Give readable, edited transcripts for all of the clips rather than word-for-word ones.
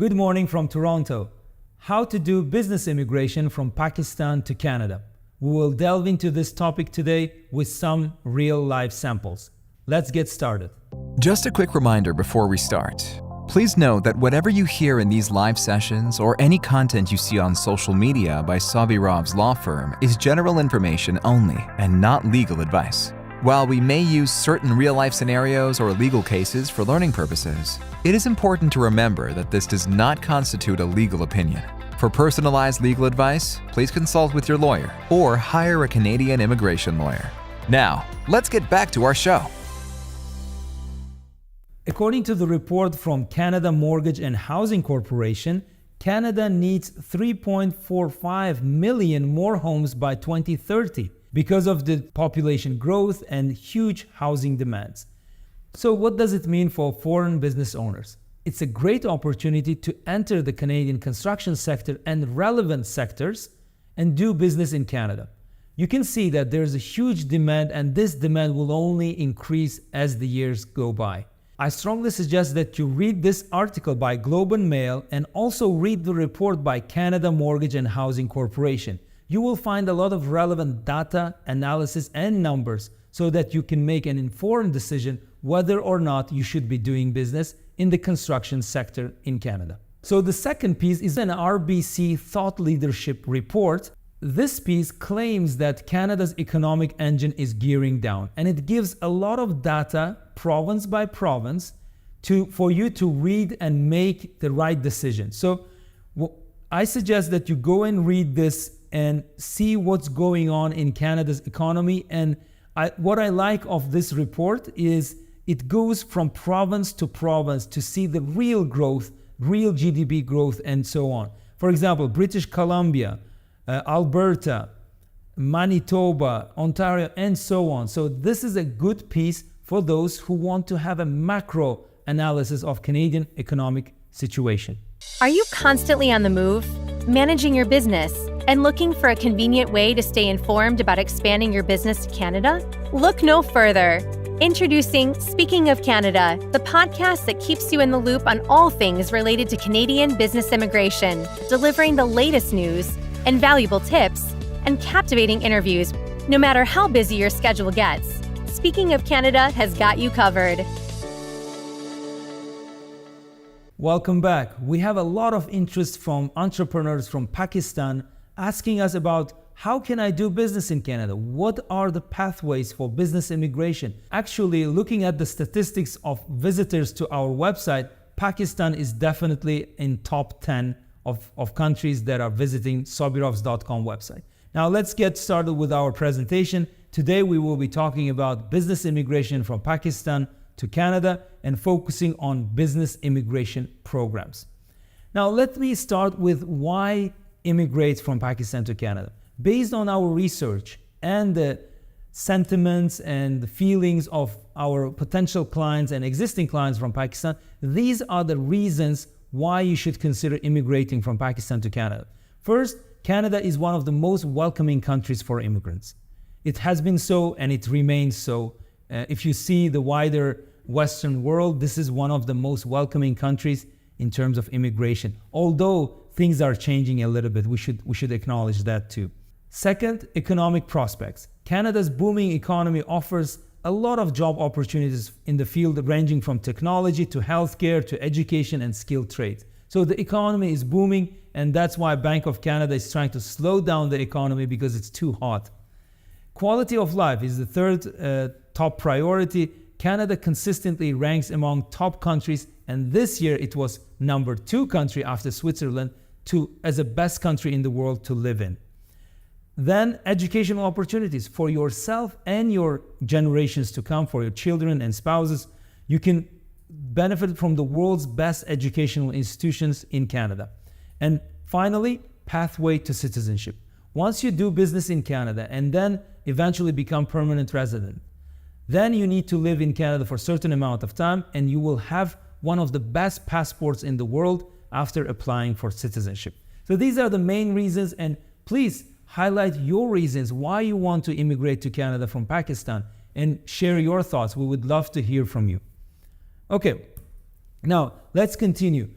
Good morning from Toronto. How to do business immigration from Pakistan to Canada. We will delve into this topic today with some real-life samples. Let's get started. Just a quick reminder before we start. Please note that whatever you hear in these live sessions or any content you see on social media by Sabirov's law firm is general information only and not legal advice. While we may use certain real-life scenarios or legal cases for learning purposes, it is important to remember that this does not constitute a legal opinion. For personalized legal advice, please consult with your lawyer or hire a Canadian immigration lawyer. Now, let's get back to our show. According to the report from Canada Mortgage and Housing Corporation, Canada needs 3.45 million more homes by 2030 because of the population growth and huge housing demands. So what does it mean for foreign business owners? It's a great opportunity to enter the Canadian construction sector and relevant sectors and do business in Canada. You can see that there's a huge demand, and this demand will only increase as the years go by. I strongly suggest that you read this article by Globe and Mail and also read the report by Canada Mortgage and Housing Corporation. You will find a lot of relevant data, analysis, and numbers so that you can make an informed decision whether or not you should be doing business in the construction sector in Canada. So the second piece is an RBC Thought Leadership report. This piece claims that Canada's economic engine is gearing down, and it gives a lot of data, province by province, for you to read and make the right decision. So I suggest that you go and read this and see what's going on in Canada's economy. And what I like of this report is it goes from province to province to see the real growth, real GDP growth, and so on. For example, British Columbia, Alberta, Manitoba, Ontario, and so on. So this is a good piece for those who want to have a macro analysis of Canadian economic situation. Are you constantly on the move, managing your business, and looking for a convenient way to stay informed about expanding your business to Canada? Look no further. Introducing Speaking of Canada, the podcast that keeps you in the loop on all things related to Canadian business immigration, delivering the latest news and valuable tips and captivating interviews, no matter how busy your schedule gets. Speaking of Canada has got you covered. Welcome back. We have a lot of interest from entrepreneurs from Pakistan asking us about how can I do business in Canada? What are the pathways for business immigration? Actually, looking at the statistics of visitors to our website, Pakistan is definitely in top 10 of countries that are visiting Sabirovs.com website. Now let's get started with our presentation. Today we will be talking about business immigration from Pakistan to Canada and focusing on business immigration programs. Now let me start with why immigrate from Pakistan to Canada. Based on our research and the sentiments and the feelings of our potential clients and existing clients from Pakistan, these are the reasons why you should consider immigrating from Pakistan to Canada. First, Canada is one of the most welcoming countries for immigrants. It has been so and it remains so. If you see the wider Western world, this is one of the most welcoming countries in terms of immigration. Although things are changing a little bit, we should acknowledge that too. Second, economic prospects. Canada's booming economy offers a lot of job opportunities in the field ranging from technology to healthcare to education and skilled trades. So the economy is booming, and that's why Bank of Canada is trying to slow down the economy because it's too hot. Quality of life is the third top priority. Canada consistently ranks among top countries, and this year it was number 2 country after Switzerland as the best country in the world to live in. Then educational opportunities for yourself and your generations to come, for your children and spouses. You can benefit from the world's best educational institutions in Canada. And finally, pathway to citizenship. Once you do business in Canada and then eventually become permanent resident, then you need to live in Canada for a certain amount of time, and you will have one of the best passports in the world after applying for citizenship. So these are the main reasons, and please highlight your reasons why you want to immigrate to Canada from Pakistan and share your thoughts. We would love to hear from you. Okay, now let's continue.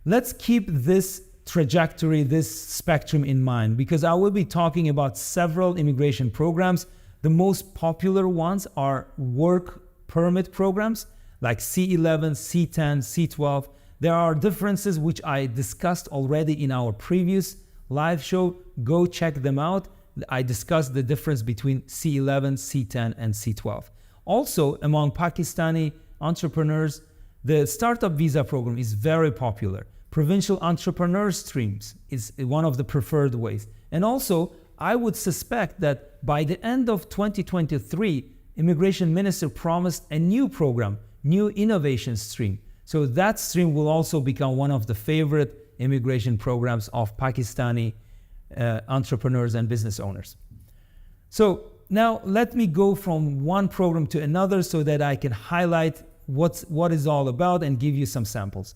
let's keep this trajectory, this spectrum in mind, because I will be talking about several immigration programs. The most popular ones are work permit programs like C11, C10, C12. There are differences which I discussed already in our previous live show. Go check them out. I discussed the difference between C11, C10, and C12. Also, among Pakistani entrepreneurs, the startup visa program is very popular. Provincial entrepreneur streams is one of the preferred ways. And also, I would suspect that by the end of 2023, Immigration Minister promised a new program, new innovation stream. So that stream will also become one of the favorite immigration programs of Pakistani entrepreneurs and business owners. So now let me go from one program to another so that I can highlight what is all about and give you some samples.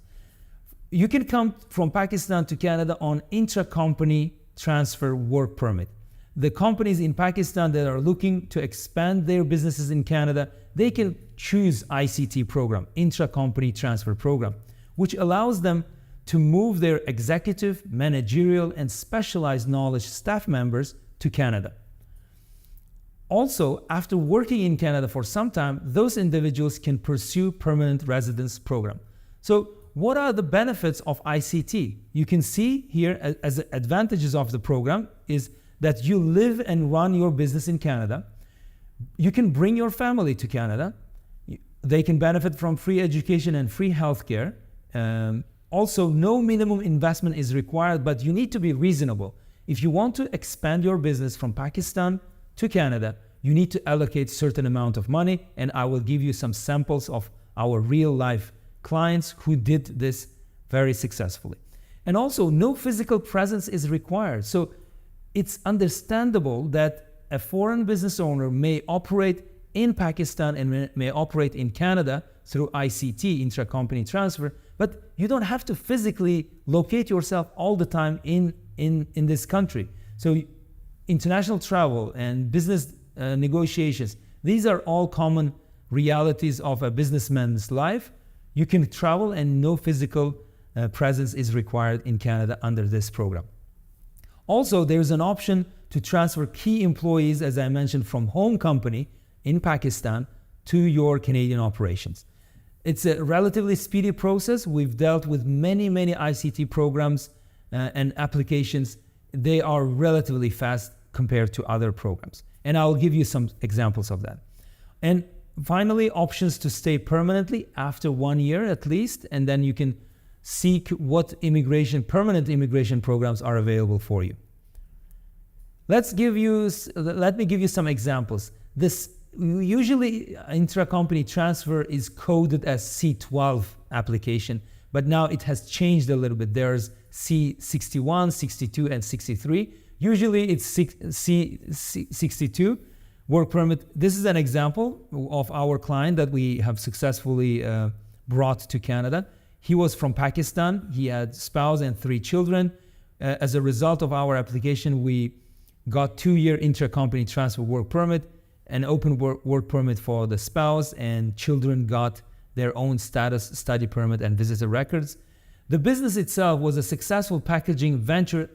You can come from Pakistan to Canada on intra-company transfer work permit. The companies in Pakistan that are looking to expand their businesses in Canada, they can choose ICT program, intra-company transfer program, which allows them to move their executive, managerial, and specialized knowledge staff members to Canada. Also, after working in Canada for some time, those individuals can pursue permanent residence program. So what are the benefits of ICT? You can see here as advantages of the program is that you live and run your business in Canada. You can bring your family to Canada. They can benefit from free education and free healthcare. Also, no minimum investment is required, but you need to be reasonable. If you want to expand your business from Pakistan to Canada, you need to allocate certain amount of money, and I will give you some samples of our real life clients who did this very successfully. And also, no physical presence is required. So it's understandable that a foreign business owner may operate in Pakistan and may operate in Canada through ICT, intra-company transfer, but you don't have to physically locate yourself all the time in this country. So international travel and business negotiations, these are all common realities of a businessman's life. You can travel and no physical presence is required in Canada under this program. Also, there's an option to transfer key employees, as I mentioned, from home company in Pakistan to your Canadian operations. It's a relatively speedy process. We've dealt with many ICT programs and applications. They are relatively fast compared to other programs. And I'll give you some examples of that. And finally, options to stay permanently after 1 year at least, and then you can seek what permanent immigration programs are available for you. Let me give you some examples. This usually intra-company transfer is coded as C12 application, but now it has changed a little bit. There's C61, 62, and 63. Usually it's C62 work permit. This is an example of our client that we have successfully brought to Canada. He was from Pakistan. He had spouse and 3 children. As a result of our application, we got 2-year intra-company transfer work permit, an open work permit for the spouse, and children got their own status study permit and visitor records. The business itself was a successful packaging venture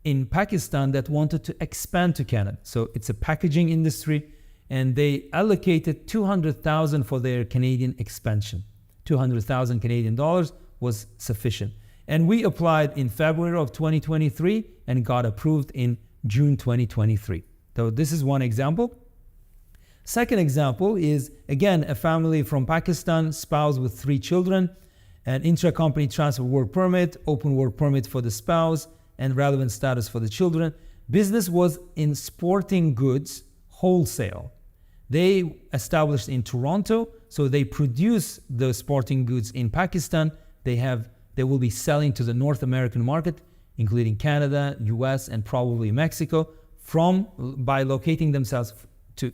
in Pakistan that wanted to expand to Canada. So it's a packaging industry, and they allocated $200,000 for their Canadian expansion. 200,000 Canadian dollars was sufficient. And we applied in February of 2023 and got approved in June 2023. So this is one example. Second example is, again, a family from Pakistan, spouse with 3 children, an intra-company transfer work permit, open work permit for the spouse, and relevant status for the children. Business was in sporting goods wholesale. They established in Toronto, so they produce the sporting goods in Pakistan. They will be selling to the North American market, including Canada, US, and probably Mexico, by locating themselves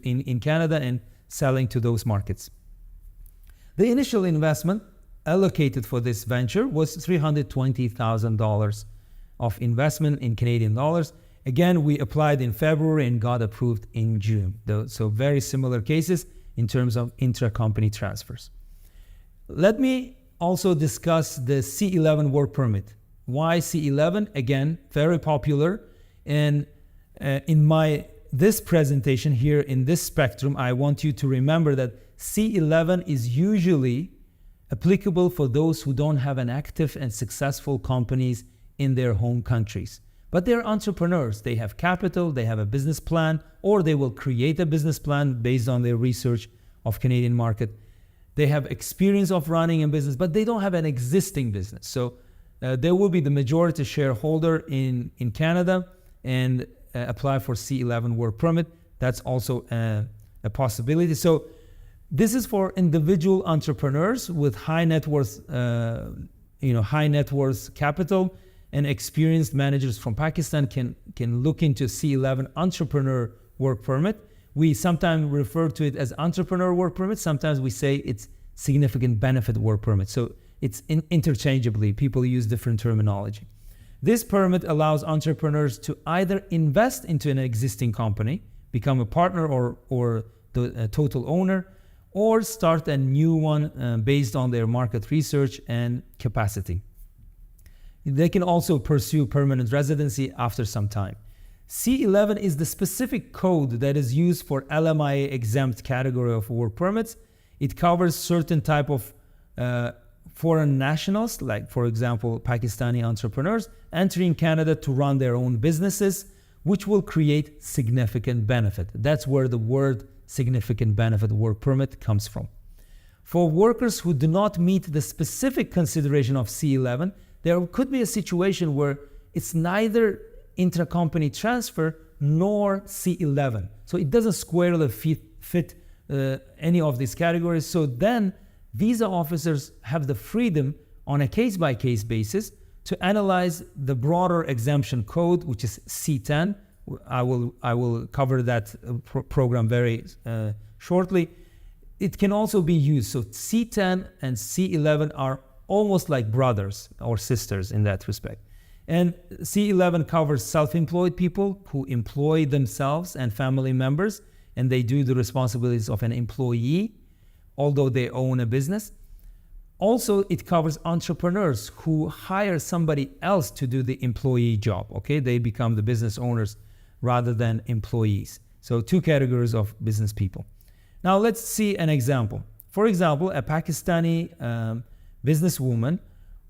in Canada and selling to those markets. The initial investment allocated for this venture was $320,000 of investment in Canadian dollars. Again, we applied in February and got approved in June. So very similar cases in terms of intra-company transfers. Let me also discuss the C11 work permit. Why C11? Again, very popular. And in this presentation here in this spectrum, I want you to remember that C11 is usually applicable for those who don't have an active and successful companies in their home countries. But they're entrepreneurs. They have capital, they have a business plan, or they will create a business plan based on their research of Canadian market. They have experience of running a business, but they don't have an existing business. So they will be the majority shareholder in Canada and apply for C11 work permit. That's also a possibility. So this is for individual entrepreneurs with high net worth, high net worth capital, and experienced managers from Pakistan can look into C11 entrepreneur work permit. We sometimes refer to it as entrepreneur work permit. Sometimes we say it's significant benefit work permit. So it's interchangeably. People use different terminology. This permit allows entrepreneurs to either invest into an existing company, become a partner or the total owner, or start a new one based on their market research and capacity. They can also pursue permanent residency after some time. C11 is the specific code that is used for LMIA exempt category of work permits. It covers certain type of foreign nationals, like for example, Pakistani entrepreneurs entering Canada to run their own businesses, which will create significant benefit. That's where the word significant benefit work permit comes from. For workers who do not meet the specific consideration of C11, there could be a situation where it's neither intra-company transfer nor C11. So it doesn't squarely fit any of these categories. So then visa officers have the freedom on a case-by-case basis to analyze the broader exemption code, which is C10. I will cover that program very shortly. It can also be used. So C10 and C11 are almost like brothers or sisters in that respect. And C11 covers self-employed people who employ themselves and family members, and they do the responsibilities of an employee, although they own a business. Also, it covers entrepreneurs who hire somebody else to do the employee job, okay? They become the business owners rather than employees. So two categories of business people. Now let's see an example. For example, a Pakistani businesswoman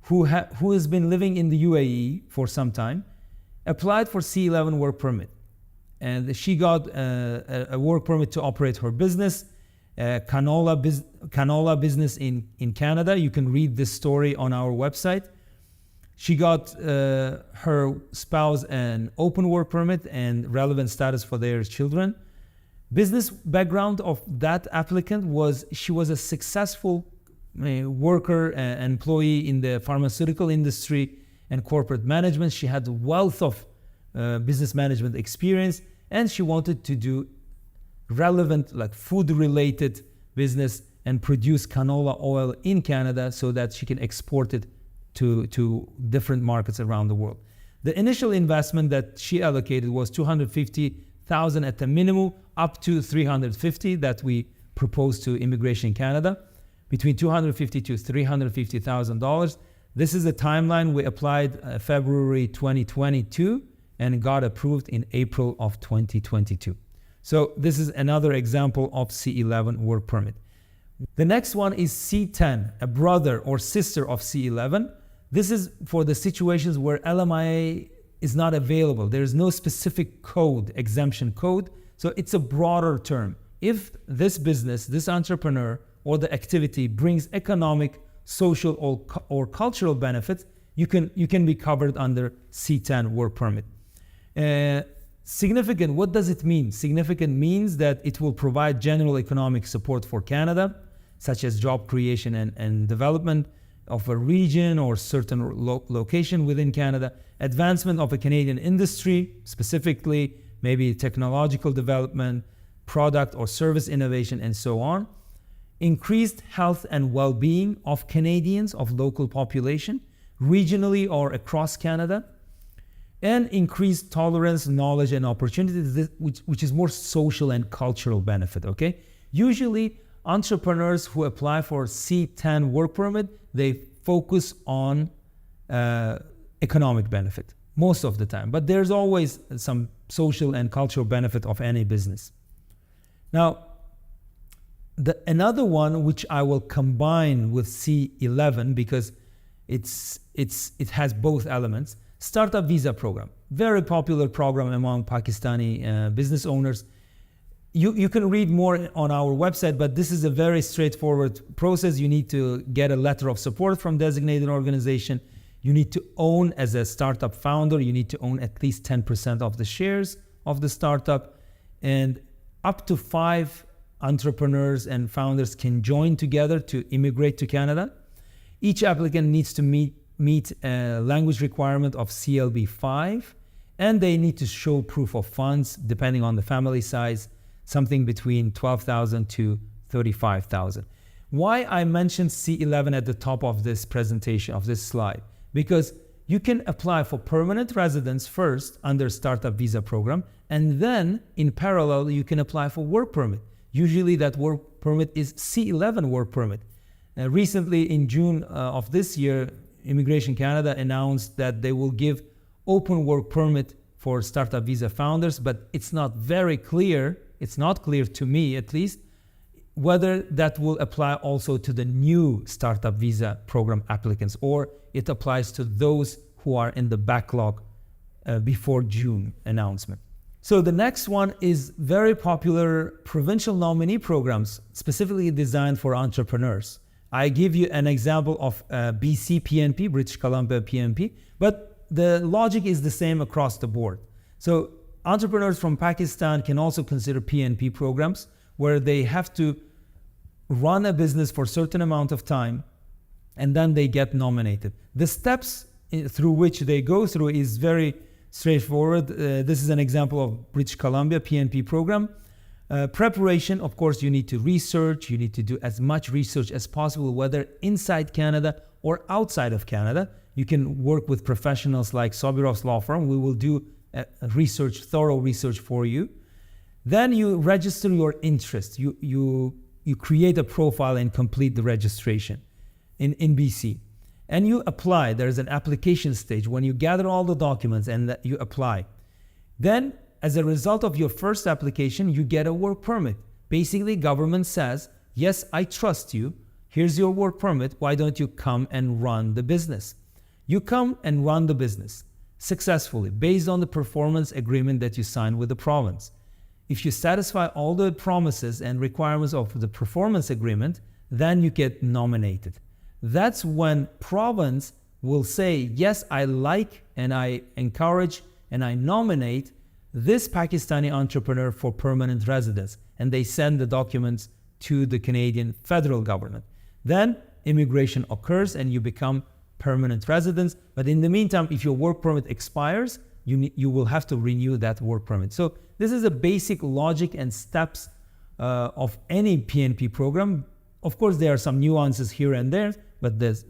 who has been living in the UAE for some time applied for C11 work permit. And she got a work permit to operate her business, canola business in Canada. You can read this story on our website. She got her spouse an open work permit and relevant status for their children. Business background of that applicant was she was a successful worker and employee in the pharmaceutical industry and corporate management. She had a wealth of business management experience, and she wanted to do relevant, like food-related business and produce canola oil in Canada so that she can export it to different markets around the world. The initial investment that she allocated was $250,000 at the minimum, up to $350,000 that we proposed to Immigration Canada, between $250,000 to $350,000. This is the timeline. We applied February 2022 and got approved in April of 2022. So this is another example of C11 work permit. The next one is C10, a brother or sister of C11. This is for the situations where LMIA is not available. There is no specific code, exemption code. So it's a broader term. If this business, this entrepreneur, or the activity brings economic, social, or cultural benefits, you can be covered under C10 work permit. Significant, what does it mean? Significant means that it will provide general economic support for Canada, such as job creation and development of a region or certain location within Canada, advancement of a Canadian industry, specifically maybe technological development, product or service innovation, and so on. Increased health and well-being of Canadians, of local population, regionally or across Canada, and increased tolerance, knowledge, and opportunities, which is more social and cultural benefit, okay? Usually, entrepreneurs who apply for C10 work permit, they focus on economic benefit most of the time. But there's always some social and cultural benefit of any business. Now, another one which I will combine with C11 because it has both elements, startup visa program. Very popular program among Pakistani business owners. You can read more on our website, but this is a very straightforward process. You need to get a letter of support from designated organization. You need to own, as a startup founder, you need to own at least 10% of the shares of the startup. And up to 5 entrepreneurs and founders can join together to immigrate to Canada. Each applicant needs to meet a language requirement of CLB 5, and they need to show proof of funds, depending on the family size, something between $12,000 to $35,000. Why I mentioned C11 at the top of this presentation, of this slide? Because you can apply for permanent residence first under startup visa program, and then in parallel, you can apply for work permit. Usually that work permit is C11 work permit. Recently in June of this year, Immigration Canada announced that they will give open work permit for startup visa founders, but it's not very clear, it's not clear to me at least, whether that will apply also to the new startup visa program applicants, or it applies to those who are in the backlog before June announcement. So the next one is very popular provincial nominee programs, specifically designed for entrepreneurs. I give you an example of BC PNP, British Columbia PNP, but the logic is the same across the board. So entrepreneurs from Pakistan can also consider PNP programs where they have to run a business for a certain amount of time and then they get nominated. The steps through which they go through is very straightforward. This is an example of British Columbia PNP program. Preparation, of course, you need to research. You need to do as much research as possible, whether inside Canada or outside of Canada. You can work with professionals like Sobirov's law firm. We will do thorough research for you. Then you register your interest. You create a profile and complete the registration in BC. And you apply. There's an application stage when you gather all the documents and you apply. Then, as a result of your first application, you get a work permit. Basically, government says, yes, I trust you. Here's your work permit. Why don't you come and run the business? You come and run the business successfully based on the performance agreement that you signed with the province. If you satisfy all the promises and requirements of the performance agreement, then you get nominated. That's when province will say, yes, I like and I encourage and I nominate this Pakistani entrepreneur for permanent residence. And they send the documents to the Canadian federal government. Then immigration occurs and you become permanent residents. But in the meantime, if your work permit expires, you will have to renew that work permit. So this is a basic logic and steps of any PNP program. Of course, there are some nuances here and there, but it's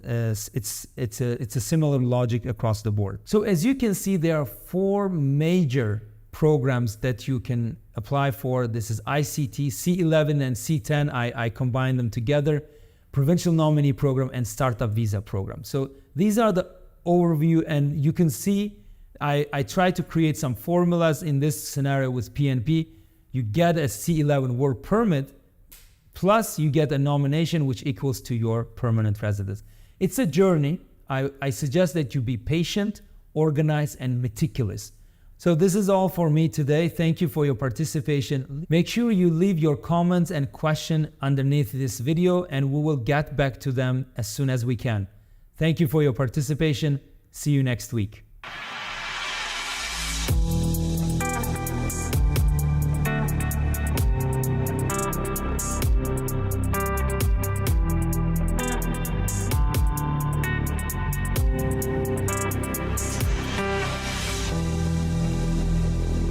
a similar logic across the board. So as you can see, there are 4 major programs that you can apply for. This is ICT, C11 and C10. I combine them together. Provincial nominee program and startup visa program. So these are the overview, and you can see I try to create some formulas in this scenario with PNP. You get a C11 work permit, plus you get a nomination which equals to your permanent residence. It's a journey. I suggest that you be patient, organized, and meticulous. So this is all for me today. Thank you for your participation. Make sure you leave your comments and questions underneath this video, and we will get back to them as soon as we can. Thank you for your participation. See you next week.